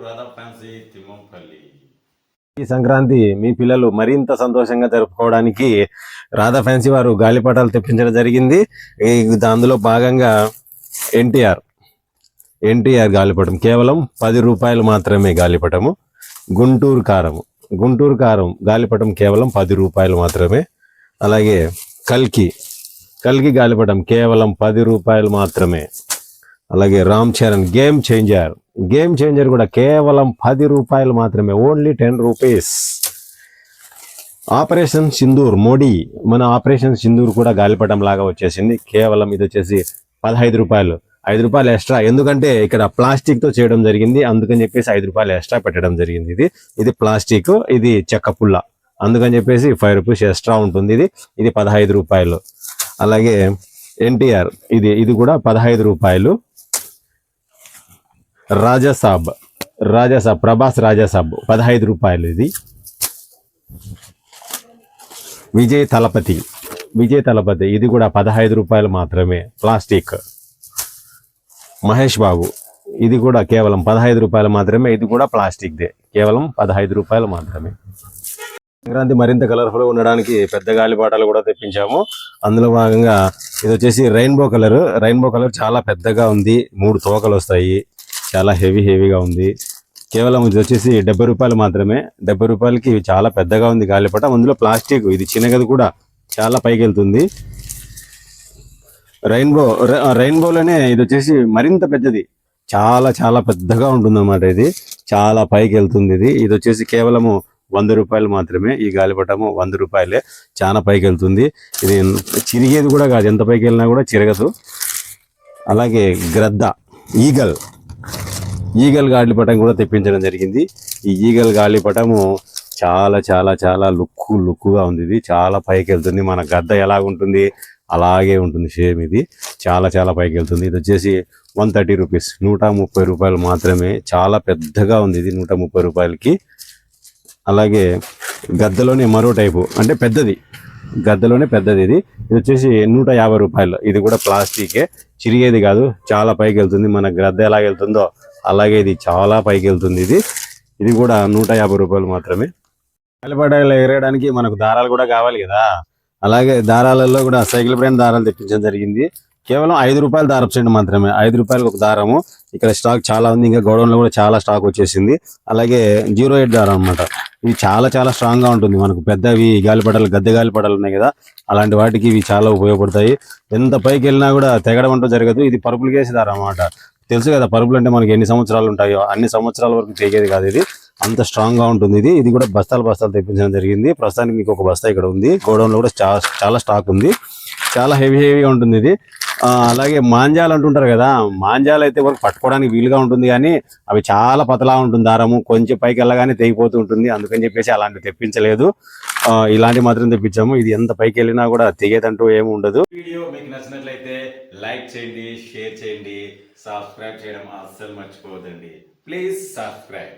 Radha fancy Thimmampalli. ఈ సంక్రాంతి మీ పిల్లలు మరింత సంతోషంగా జరుపుకోవడానికి రాధా ఫ్యాన్సీ వారు గాలిపటాలు తెప్పించడం జరిగింది. అందులో భాగంగా ఎన్టీఆర్ గాలిపటం కేవలం 10 రూపాయలు మాత్రమే. గాలిపటము గుంటూరు కారం గాలిపటం కేవలం 10 రూపాయలు మాత్రమే. అలాగే కల్కి గాలిపటం కేవలం 10 రూపాయలు మాత్రమే. అలాగే రామ్ చరణ్ గేమ్ చేంజర్ కూడా కేవలం 10 రూపాయలు మాత్రమే, only 10 rupees. Operation Sindoor Modi, మన ఆపరేషన్ సింధూర్ కూడా గాలిపటం లాగా వచ్చేసింది. కేవలం ఇది వచ్చేసి 15 రూపాయలు, 5 రూపాయలు ఎక్స్ట్రా, ఎందుకంటే ఇక్కడ ప్లాస్టిక్ తో చేయడం జరిగింది, అందుకని చెప్పేసి 5 రూపాయలు ఎక్స్ట్రా పెట్టడం జరిగింది. ఇది ప్లాస్టిక్, ఇది చెక్క పుల్ల, అందుకని చెప్పేసి 5 రూపీస్ ఎక్స్ట్రా ఉంటుంది. ఇది 15 రూపాయలు. అలాగే ఎన్టీఆర్ ఇది కూడా 15 రూపాయలు. రాజాసాబ్ ప్రభాస్ రాజాసాబ్ 15 రూపాయలు. ఇది విజయ్ తలపతి ఇది కూడా 15 రూపాయలు మాత్రమే, ప్లాస్టిక్. మహేష్ బాబు ఇది కూడా కేవలం 15 రూపాయలు మాత్రమే, ఇది కూడా ప్లాస్టిక్దే, కేవలం 15 రూపాయలు మాత్రమే. సంక్రాంతి మరింత కలర్ఫుల్ ఉండడానికి పెద్ద గాలిపటాలు కూడా తెప్పించాము. అందులో భాగంగా ఇది వచ్చేసి రెయిన్బో కలర్ చాలా పెద్దగా ఉంది, 3 తోకలు వస్తాయి, చాలా హెవీగా ఉంది. కేవలం ఇది వచ్చేసి 70 రూపాయలు మాత్రమే. 70 రూపాయలకి ఇవి చాలా పెద్దగా ఉంది గాలిపటం, అందులో ప్లాస్టిక్, ఇది చిన్నగది కూడా చాలా పైకి వెళ్తుంది. రెయిన్బోలోనే ఇది వచ్చేసి మరింత పెద్దది, చాలా పెద్దగా ఉంటుంది అన్నమాట. ఇది చాలా పైకి వెళ్తుంది. ఇది వచ్చేసి కేవలము 100 రూపాయలు మాత్రమే. ఈ గాలిపటము 100 రూపాయలే, చాలా పైకి వెళ్తుంది. ఇది చిరిగేది కూడా కాదు, ఎంత పైకి వెళ్ళినా కూడా చిరగదు. అలాగే గ్రద్ద ఈగల్ గాలిపటం కూడా తెప్పించడం జరిగింది. ఈ ఈగల్ గాలిపటము చాలా లుక్గా ఉంది. ఇది చాలా పైకి వెళ్తుంది, మన గద్ద ఎలాగుంటుంది అలాగే ఉంటుంది సేమ్. ఇది చాలా పైకి వెళ్తుంది. ఇది వచ్చేసి 130 రూపీస్, 130 రూపాయలు మాత్రమే. చాలా పెద్దగా ఉంది ఇది 130 రూపాయలకి. అలాగే గద్దలోనే మరో టైపు, అంటే గద్దలోనే పెద్దది. ఇది వచ్చేసి 150 రూపాయలు. ఇది కూడా ప్లాస్టికే, చిరిగేది కాదు, చాలా పైకి వెళ్తుంది. మన గద్ద ఎలా వెళ్తుందో అలాగే ఇది చాలా పైకి వెళ్తుంది. ఇది కూడా 150 రూపాయలు మాత్రమే. గాలిపటాలు ఎగరేయడానికి మనకు దారాలు కూడా కావాలి కదా, అలాగే దారాలలో కూడా సైకిల్ బ్రాండ్ దారాలు తెప్పించడం జరిగింది. కేవలం 5 రూపాయల దారపు సెంట్ మాత్రమే, 5 రూపాయలకు ఒక దారము. ఇక్కడ స్టాక్ చాలా ఉంది, ఇంకా గోడౌన్లో కూడా చాలా స్టాక్ వచ్చేసింది. అలాగే 08 దారం అనమాట, ఇవి చాలా స్ట్రాంగ్ గా ఉంటుంది. మనకు పెద్దవి గాలిపటాలు, గద్దె గాలిపటాలు ఉన్నాయి కదా, అలాంటి వాటికి ఇవి చాలా ఉపయోగపడతాయి. ఎంత పైకి వెళ్ళినా కూడా తెగడం అంటూ జరగదు. ఇది పరుపులు కేసి దారం అన్నమాట, తెలుసు కదా, పరుపులు అంటే మనకి ఎన్ని సంవత్సరాలు ఉంటాయో అన్ని సంవత్సరాల వరకు తెగేది కాదు, ఇది అంత స్ట్రాంగ్ గా ఉంటుంది. ఇది కూడా బస్తాలు తెప్పించడం జరిగింది. ప్రస్తుతానికి మీకు ఒక బస్తా ఇక్కడ ఉంది, గోడౌన్ లో కూడా చాలా స్టాక్ ఉంది, చాలా హెవీగా ఉంటుంది ఇది. అలాగే మాంజాలు అంటుంటారు కదా, మాంజాలు అయితే వరకు పట్టుకోవడానికి వీలుగా ఉంటుంది, కానీ అవి చాలా పతలా ఉంటుంది దారము, కొంచెం పైకి వెళ్ళగానే తెగిపోతూ ఉంటుంది, అందుకని చెప్పేసి అలాంటివి తెప్పించలేదు. ఇలాంటి మాత్రం తెప్పించాము. ఇది ఎంత పైకి వెళ్ళినా కూడా తెగేదంటూ ఏమి ఉండదు. వీడియో మీకు నచ్చినట్లయితే లైక్ చేయండి, షేర్ చేయండి, సబ్స్క్రైబ్ చేయడం అస్సలు మర్చిపోవద్దండి. Please subscribe.